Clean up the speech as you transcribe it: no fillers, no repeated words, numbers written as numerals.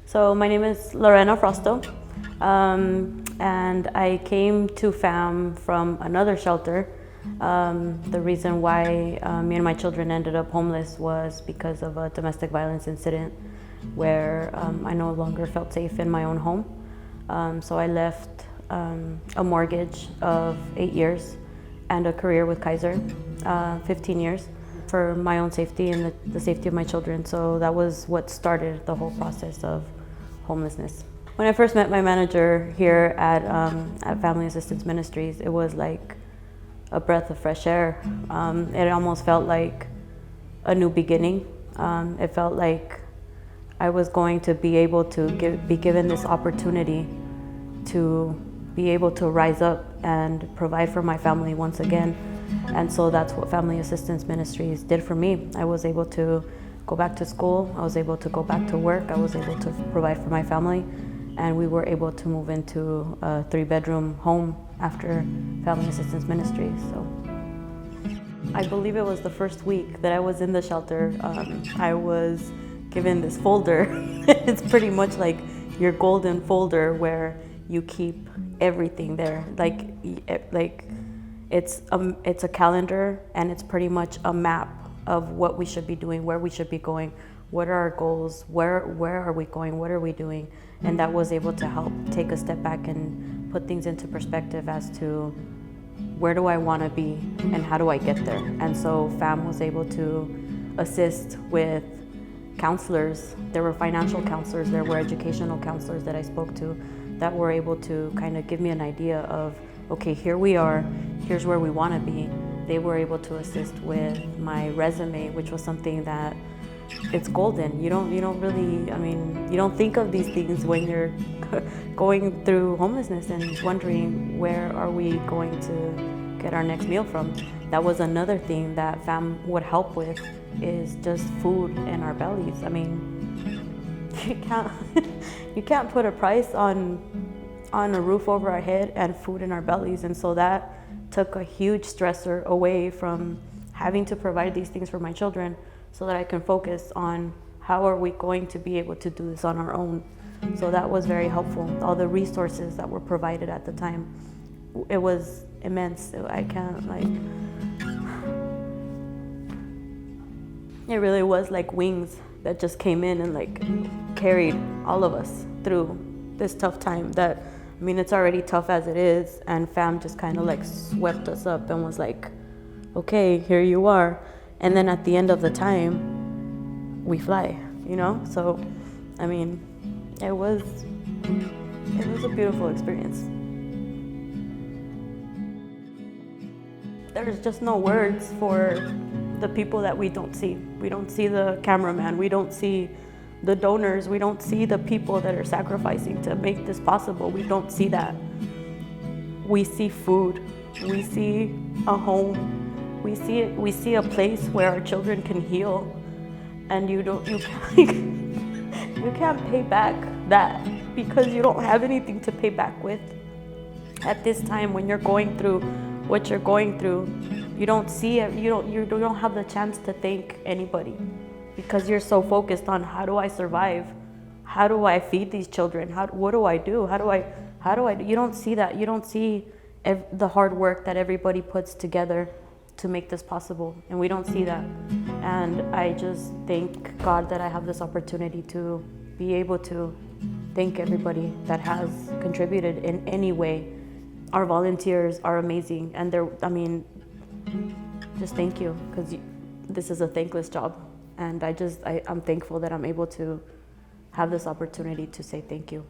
So my name is Lorena and I came to FAM from another shelter. The reason why me and my children ended up homeless was because of a domestic violence incident where I no longer felt safe in my own home. So I left a mortgage of 8 years and a career with Kaiser, 15 years, for my own safety and the safety of my children. So that was what started the whole process of homelessness. When I first met my manager here at Family Assistance Ministries, it was like a breath of fresh air. It almost felt like a new beginning. It felt like I was going to be able to be given this opportunity to be able to rise up and provide for my family once again. And so that's what Family Assistance Ministries did for me. I was able to go back to school, I was able to go back to work, I was able to provide for my family, and we were able to move into a 3-bedroom home after Family Assistance Ministries. So I believe it was the first week that I was in the shelter, I was given this folder. It's pretty much like your golden folder where you keep everything there. Like it's a calendar, and it's pretty much a map of what we should be doing, where we should be going, what are our goals, where are we going, what are we doing. And that was able to help take a step back and put things into perspective as to where do I want to be and how do I get there. And so FAM was able to assist with counselors. There were financial counselors, there were educational counselors that I spoke to that were able to kind of give me an idea of, okay, here we are, here's where we want to be. They were able to assist with my resume, which was something that it's golden. You don't really, you don't think of these things when you're going through homelessness and wondering where are we going to get our next meal from. That was another thing that FAM would help with, is just food in our bellies. You can't put a price on a roof over our head and food in our bellies. And so that took a huge stressor away from having to provide these things for my children, so that I can focus on how are we going to be able to do this on our own. So that was very helpful. All the resources that were provided at the time, it was immense. It really was like wings that just came in and carried all of us through this tough time that, it's already tough as it is, and FAM just kind of swept us up and was like, okay, here you are. And then at the end of the time, we fly, So, it was a beautiful experience. There's just no words for the people that we don't see. We don't see the cameraman, we don't see the donors, we don't see the people that are sacrificing to make this possible. We don't see that. We see food, we see a home, we see a place where our children can heal, and you can't pay back that, because you don't have anything to pay back with. At this time, when you're going through what you're going through, you don't see it, you don't have the chance to thank anybody, because you're so focused on, how do I survive? How do I feed these children? What do I do? How do I do? You don't see that. You don't see the hard work that everybody puts together to make this possible, and we don't see that. And I just thank God that I have this opportunity to be able to thank everybody that has contributed in any way. Our volunteers are amazing, and just thank you, because this is a thankless job. And I'm thankful that I'm able to have this opportunity to say thank you.